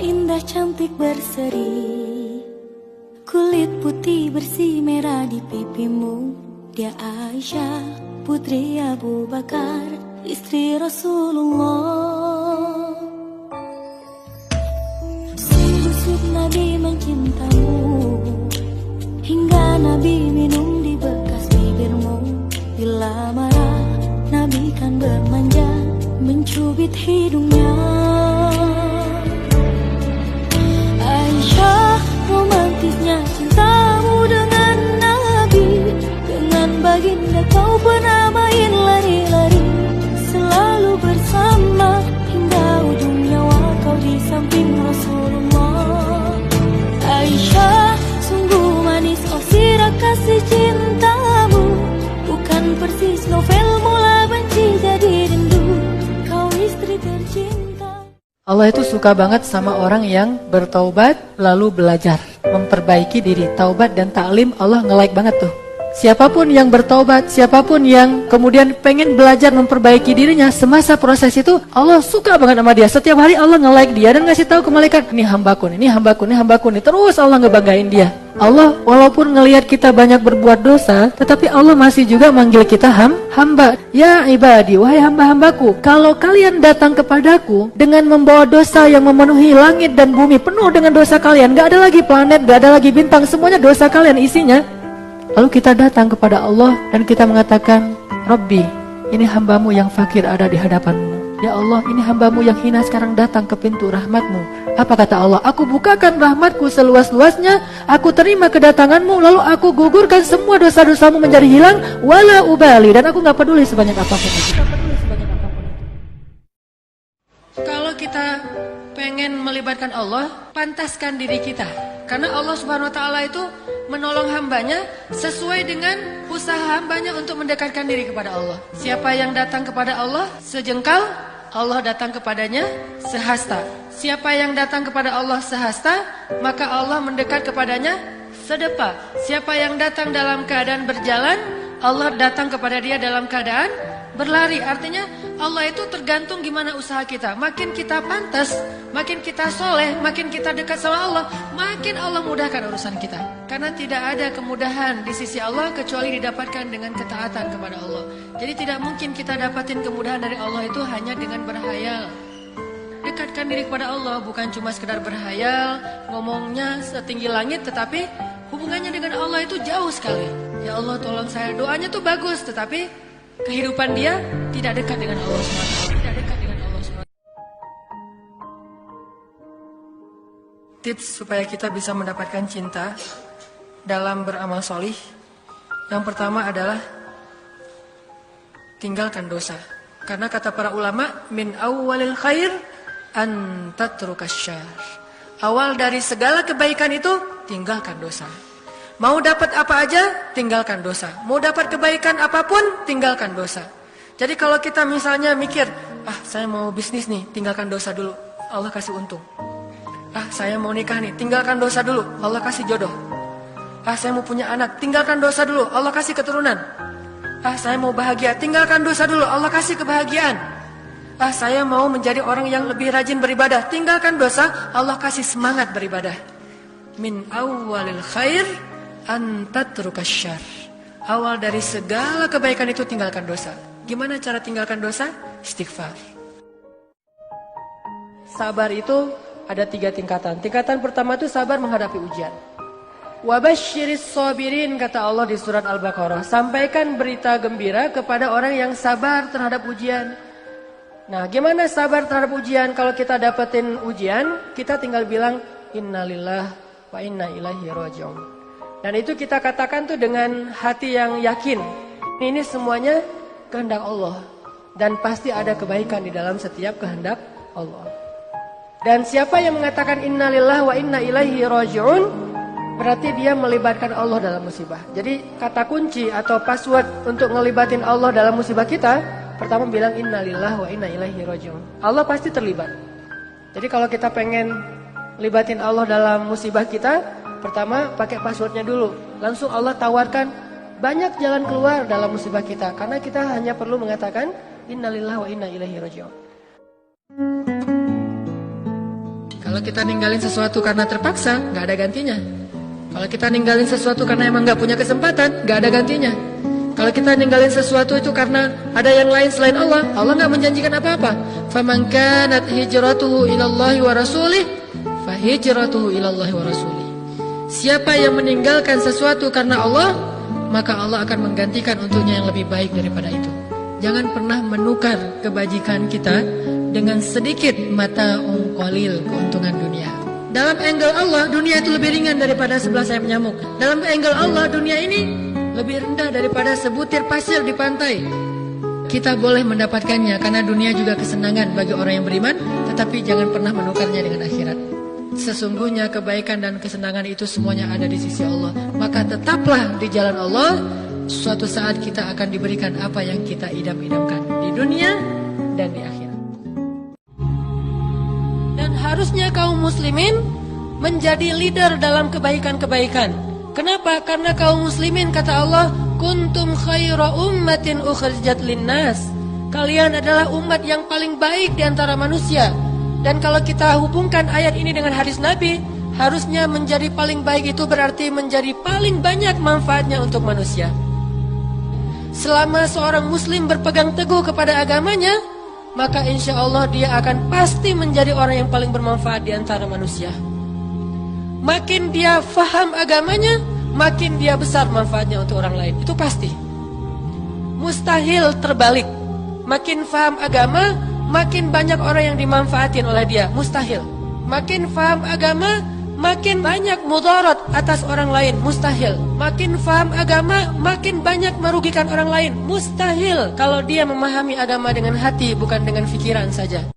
indah cantik berseri, kulit putih bersih merah di pipimu. Dia Aisyah, putri Abu Bakar, istri Rasulullah. Sungguh Nabi mencintamu, hingga Nabi minum di bekas bibirmu. Bila marah, Nabi kan bermanja, mencubit hidungnya. Aisyah, romantisnya cintamu dengan Nabi. Dengan baginda kau pernah main lari-lari, selalu bersama hingga ujung nyawa kau di samping Rasulullah. Aisyah, sungguh manis oh sirah kasih cintamu, bukan persis novel mula benci jadi rindu. Kau istri tercinta. Allah itu suka banget sama orang yang bertaubat lalu belajar, memperbaiki diri. Taubat dan taklim Allah nge-like banget tuh. Siapapun yang bertaubat, siapapun yang kemudian pengen belajar memperbaiki dirinya, semasa proses itu Allah suka banget sama dia. Setiap hari Allah nge-like dia dan ngasih tahu ke malaikat, ini hambaku, ini hambaku, ini hambaku, ini. Terus Allah ngebanggain dia. Allah walaupun ngelihat kita banyak berbuat dosa, tetapi Allah masih juga manggil kita hamba. Ya ibadi, wahai hamba-hambaku, kalau kalian datang kepadaku dengan membawa dosa yang memenuhi langit dan bumi, penuh dengan dosa kalian, gak ada lagi planet, gak ada lagi bintang, semuanya dosa kalian isinya. Lalu kita datang kepada Allah dan kita mengatakan, Rabbi, ini hambamu yang fakir ada di hadapanmu. Ya Allah, ini hambamu yang hina sekarang datang ke pintu rahmatmu. Apa kata Allah? Aku bukakan rahmatku seluas-luasnya, aku terima kedatanganmu, lalu aku gugurkan semua dosa-dosamu menjadi hilang, wala ubali, dan aku gak peduli sebanyak apapun itu. Kalau kita pengen melibatkan Allah, pantaskan diri kita. Karena Allah Subhanahu wa Ta'ala itu menolong hambanya sesuai dengan usaha hambanya untuk mendekatkan diri kepada Allah. Siapa yang datang kepada Allah sejengkal, Allah datang kepadanya sehasta. Siapa yang datang kepada Allah sehasta, maka Allah mendekat kepadanya sedepa. Siapa yang datang dalam keadaan berjalan, Allah datang kepada dia dalam keadaan berlari. Artinya Allah itu tergantung gimana usaha kita. Makin kita pantas, makin kita soleh, makin kita dekat sama Allah, makin Allah mudahkan urusan kita. Karena tidak ada kemudahan di sisi Allah kecuali didapatkan dengan ketaatan kepada Allah. Jadi tidak mungkin kita dapatin kemudahan dari Allah itu hanya dengan berhayal. Dekatkan diri kepada Allah, bukan cuma sekedar berhayal, ngomongnya setinggi langit, tetapi hubungannya dengan Allah itu jauh sekali. Ya Allah tolong saya, doanya tuh bagus, tetapi kehidupan dia tidak dekat dengan Allah SWT. Tidak dekat dengan Allah SWT. Tips supaya kita bisa mendapatkan cinta dalam beramal solih, yang pertama adalah tinggalkan dosa. Karena kata para ulama, min awwalil khair an tatrukas syarr. Awal dari segala kebaikan itu tinggalkan dosa. Mau dapat apa aja, tinggalkan dosa. Mau dapat kebaikan apapun, tinggalkan dosa. Jadi kalau kita misalnya mikir, saya mau bisnis nih, tinggalkan dosa dulu, Allah kasih untung. Saya mau nikah nih, tinggalkan dosa dulu, Allah kasih jodoh. Saya mau punya anak, tinggalkan dosa dulu, Allah kasih keturunan. Saya mau bahagia, tinggalkan dosa dulu, Allah kasih kebahagiaan. Saya mau menjadi orang yang lebih rajin beribadah, tinggalkan dosa, Allah kasih semangat beribadah. Min awwalil khair an tatrukas syarr. Awal dari segala kebaikan itu tinggalkan dosa. Gimana cara tinggalkan dosa? Istighfar. Sabar itu ada 3 tingkatan. Tingkatan pertama itu sabar menghadapi ujian. Wabasyiris sabirin, kata Allah di surat Al-Baqarah. Sampaikan berita gembira kepada orang yang sabar terhadap ujian. Nah, gimana sabar terhadap ujian? Kalau kita dapetin ujian, kita tinggal bilang innalillah wa inna ilaihi raji'un. Dan itu kita katakan tuh dengan hati yang yakin. Ini semuanya kehendak Allah. Dan pasti ada kebaikan di dalam setiap kehendak Allah. Dan siapa yang mengatakan innalillah wa inna ilaihi raji'un, berarti dia melibatkan Allah dalam musibah. Jadi kata kunci atau password untuk ngelibatin Allah dalam musibah kita, pertama bilang innalillah wa inna ilaihi raji'un. Allah pasti terlibat. Jadi kalau kita pengen libatin Allah dalam musibah kita, pertama pakai passwordnya dulu. Langsung Allah tawarkan banyak jalan keluar dalam musibah kita. Karena kita hanya perlu mengatakan innalillah wa inna ilaihi raji'un. Kalau kita ninggalin sesuatu karena terpaksa, nggak ada gantinya. Kalau kita ninggalin sesuatu karena emang nggak punya kesempatan, nggak ada gantinya. Kalau kita ninggalin sesuatu itu karena ada yang lain selain Allah, Allah nggak menjanjikan apa-apa. Faman kanat hijratuhu ilallahi wa rasulih, fahijratuhu ilallahi wa rasulih. Siapa yang meninggalkan sesuatu karena Allah, maka Allah akan menggantikan untuknya yang lebih baik daripada itu. Jangan pernah menukar kebajikan kita dengan sedikit mata qalil keuntungan dunia. Dalam angle Allah, dunia itu lebih ringan daripada 11 sayap nyamuk. Dalam angle Allah, dunia ini lebih rendah daripada sebutir pasir di pantai. Kita boleh mendapatkannya karena dunia juga kesenangan bagi orang yang beriman, tetapi jangan pernah menukarnya dengan akhirat. Sesungguhnya kebaikan dan kesenangan itu semuanya ada di sisi Allah. Maka tetaplah di jalan Allah. Suatu saat kita akan diberikan apa yang kita idam-idamkan di dunia dan di akhirat. Dan harusnya kaum muslimin menjadi leader dalam kebaikan-kebaikan. Kenapa? Karena kaum muslimin, kata Allah, kuntum khaira ummatin ukhrijat linnas. Kalian adalah umat yang paling baik di antara manusia. Dan kalau kita hubungkan ayat ini dengan hadis Nabi, harusnya menjadi paling baik itu berarti menjadi paling banyak manfaatnya untuk manusia. Selama seorang muslim berpegang teguh kepada agamanya, maka insya Allah dia akan pasti menjadi orang yang paling bermanfaat di antara manusia. Makin dia faham agamanya, makin dia besar manfaatnya untuk orang lain. Itu pasti. Mustahil terbalik. Makin faham agama, makin banyak orang yang dimanfaatin oleh dia. Mustahil. Makin faham agama, makin banyak mudarat atas orang lain. Mustahil. Makin faham agama, makin banyak merugikan orang lain. Mustahil. Kalau dia memahami agama dengan hati, bukan dengan pikiran saja.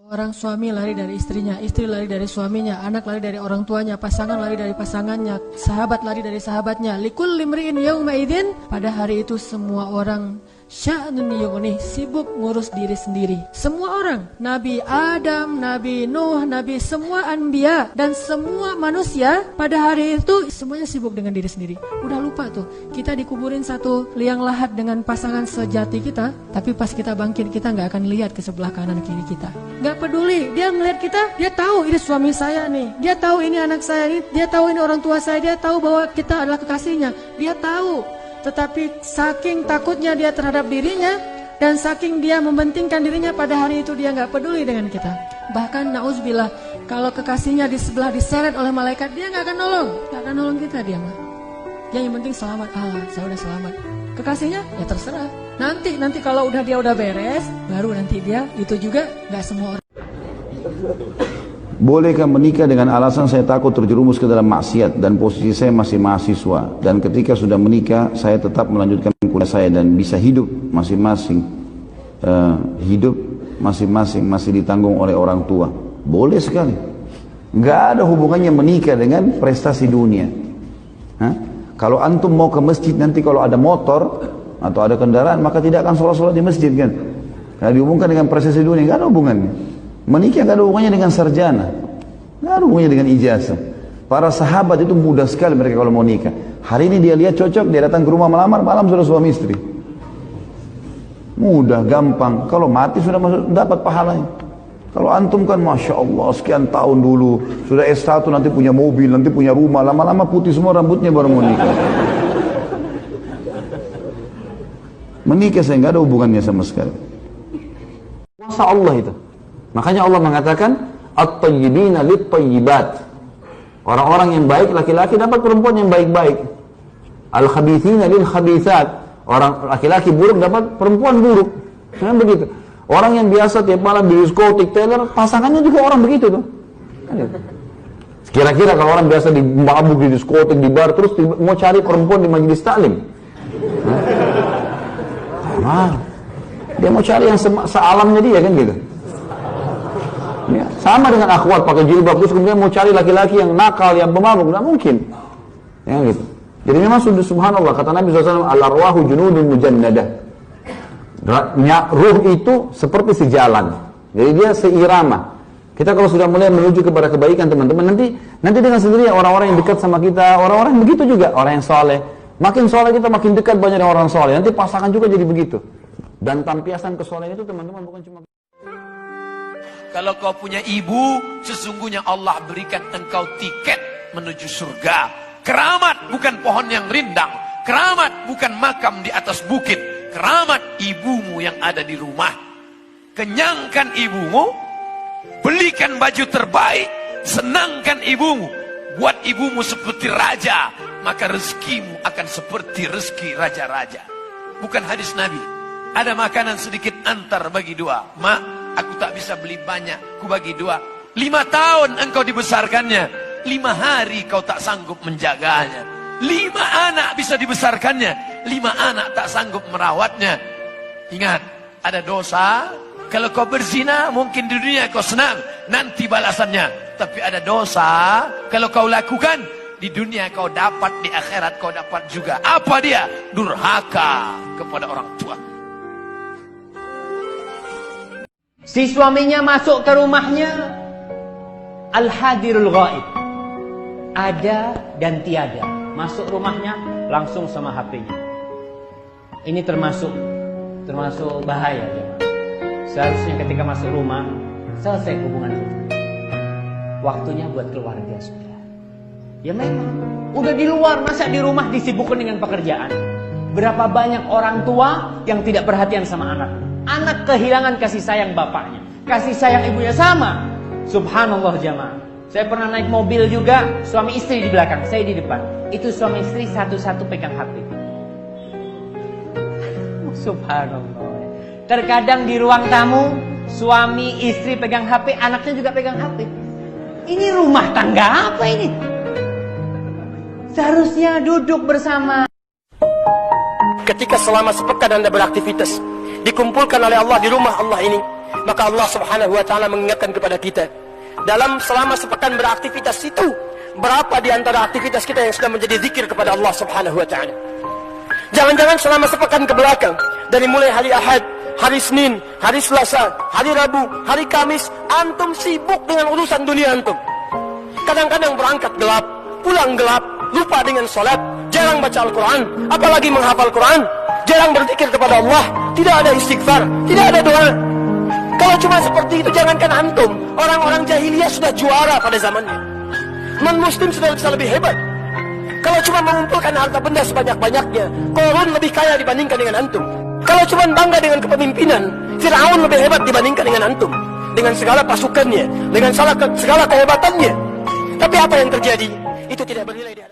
Seorang suami lari dari istrinya, istri lari dari suaminya, anak lari dari orang tuanya, pasangan lari dari pasangannya, sahabat lari dari sahabatnya. Likulli imri'in yauma idzin, pada hari itu semua orang sya'nun yughnih, sibuk ngurus diri sendiri. Semua orang, Nabi Adam, Nabi Nuh, Nabi semua anbiya dan semua manusia pada hari itu semuanya sibuk dengan diri sendiri. Udah lupa tuh, kita dikuburin satu liang lahat dengan pasangan sejati kita, tapi pas kita bangkit kita nggak akan lihat ke sebelah kanan kiri kita. Nggak peduli, dia ngelihat kita, dia tahu ini suami saya nih, dia tahu ini anak saya ini, dia tahu ini orang tua saya, dia tahu bahwa kita adalah kekasihnya, dia tahu. Tetapi saking takutnya dia terhadap dirinya dan saking dia mementingkan dirinya, pada hari itu dia nggak peduli dengan kita. Bahkan na'udzubillah, kalau kekasihnya di sebelah diseret oleh malaikat, dia nggak akan nolong kita dia mah. Dia yang penting selamat, saya udah selamat. Kekasihnya ya terserah. Nanti kalau dia udah beres, baru nanti dia, itu juga nggak semua orang. Bolehkah menikah dengan alasan saya takut terjerumus ke dalam maksiat dan posisi saya masih mahasiswa, dan ketika sudah menikah saya tetap melanjutkan kuliah saya dan bisa hidup masing-masing masih ditanggung oleh orang tua? Boleh sekali. Nggak ada hubungannya menikah dengan prestasi dunia. Kalau antum mau ke masjid nanti kalau ada motor atau ada kendaraan, maka tidak akan sholat di masjid kan? Kalau dihubungkan dengan prestasi dunia, nggak ada hubungannya. Menikah gak ada hubungannya dengan sarjana, gak ada hubungannya dengan ijazah. Para sahabat itu mudah sekali mereka kalau mau nikah. Hari ini dia lihat cocok, dia datang ke rumah melamar, malam sudah suami istri. Mudah, gampang. Kalau mati sudah dapat pahalanya. Kalau antum kan Masya Allah sekian tahun dulu, sudah S1 nanti punya mobil, nanti punya rumah, lama-lama putih semua rambutnya baru mau nikah. Menikah saya gak ada hubungannya sama sekali. Kuasa Allah itu. Makanya Allah mengatakan at-tayyibina lit-tayyibat. Orang-orang yang baik laki-laki dapat perempuan yang baik-baik. Al-khabithina lil-khabithat. Orang laki-laki buruk dapat perempuan buruk. Kan begitu. Orang yang biasa tiap malam di diskotik, teler, pasangannya juga orang begitu tuh. Kira-kira kalau orang biasa di mabuk di diskotik, di bar, terus mau cari perempuan di majelis taklim. Dia mau cari yang sealamnya dia kan gitu. Ya, sama dengan akhwat pakai jilbab terus kemudian mau cari laki-laki yang nakal, yang pemabuk, nggak mungkin. Ya gitu. Jadi memang sudah subhanallah kata Nabi SAW, al-arwahu junudun mujannadah. Ruh itu seperti sejalan. Jadi dia seirama. Kita kalau sudah mulai menuju kepada kebaikan teman-teman, nanti dengan sendirinya orang-orang yang dekat sama kita, orang-orang yang begitu juga, orang yang soleh. Makin soleh kita makin dekat banyak orang soleh. Nanti pasangan juga jadi begitu. Dan tampiasan kesolehan itu teman-teman bukan cuma Kalau kau punya ibu, sesungguhnya Allah berikan engkau tiket menuju surga. Keramat bukan pohon yang rindang. Keramat bukan makam di atas bukit. Keramat ibumu yang ada di rumah. Kenyangkan ibumu, belikan baju terbaik, senangkan ibumu, buat ibumu seperti raja, maka rezekimu akan seperti rezeki raja-raja. Bukan hadis Nabi. Ada makanan sedikit antar bagi dua. Mak, aku tak bisa beli banyak, ku bagi dua. 5 tahun engkau dibesarkannya, 5 hari kau tak sanggup menjaganya. 5 anak bisa dibesarkannya, 5 anak tak sanggup merawatnya. Ingat, ada dosa. Kalau kau berzina, mungkin di dunia kau senang, nanti balasannya. Tapi ada dosa, kalau kau lakukan, di dunia kau dapat, di akhirat kau dapat juga. Apa dia? Durhaka kepada orang tua. Si suaminya masuk ke rumahnya, al-hadirul ghaib, ada dan tiada. Masuk rumahnya langsung sama HP-nya. Ini termasuk bahaya ya. Seharusnya ketika masuk rumah selesai hubungan itu. Waktunya buat keluarga sudah. Ya memang udah di luar, masa di rumah disibukkan dengan pekerjaan. Berapa banyak orang tua yang tidak perhatian sama anak. Anak kehilangan kasih sayang bapaknya, kasih sayang ibunya sama. Subhanallah jamaah. Saya pernah naik mobil juga, suami istri di belakang, saya di depan. Itu suami istri satu-satu pegang HP. Subhanallah. Terkadang di ruang tamu, suami istri pegang HP, anaknya juga pegang HP. Ini rumah tangga apa ini? Seharusnya duduk bersama. Ketika selama sepekan Anda beraktivitas, dikumpulkan oleh Allah di rumah Allah ini, maka Allah Subhanahu wa taala mengingatkan kepada kita, dalam selama sepekan beraktivitas itu, berapa di antara aktivitas kita yang sudah menjadi zikir kepada Allah Subhanahu wa taala? Jangan-jangan selama sepekan ke belakang, dari mulai hari Ahad, hari Senin, hari Selasa, hari Rabu, hari Kamis, antum sibuk dengan urusan dunia antum. Kadang-kadang berangkat gelap, pulang gelap, lupa dengan sholat, jarang baca Al-Quran, apalagi menghafal Quran, jarang berzikir kepada Allah, tidak ada istighfar, tidak ada doa. Kalau cuma seperti itu, jangankan antum, orang-orang jahiliyah sudah juara pada zamannya. Non-muslim sudah bisa lebih hebat. Kalau cuma mengumpulkan harta benda sebanyak-banyaknya, Qarun lebih kaya dibandingkan dengan antum. Kalau cuma bangga dengan kepemimpinan, Fir'aun lebih hebat dibandingkan dengan antum. Dengan segala pasukannya, dengan segala kehebatannya. Tapi apa yang terjadi? Itu tidak bernilai di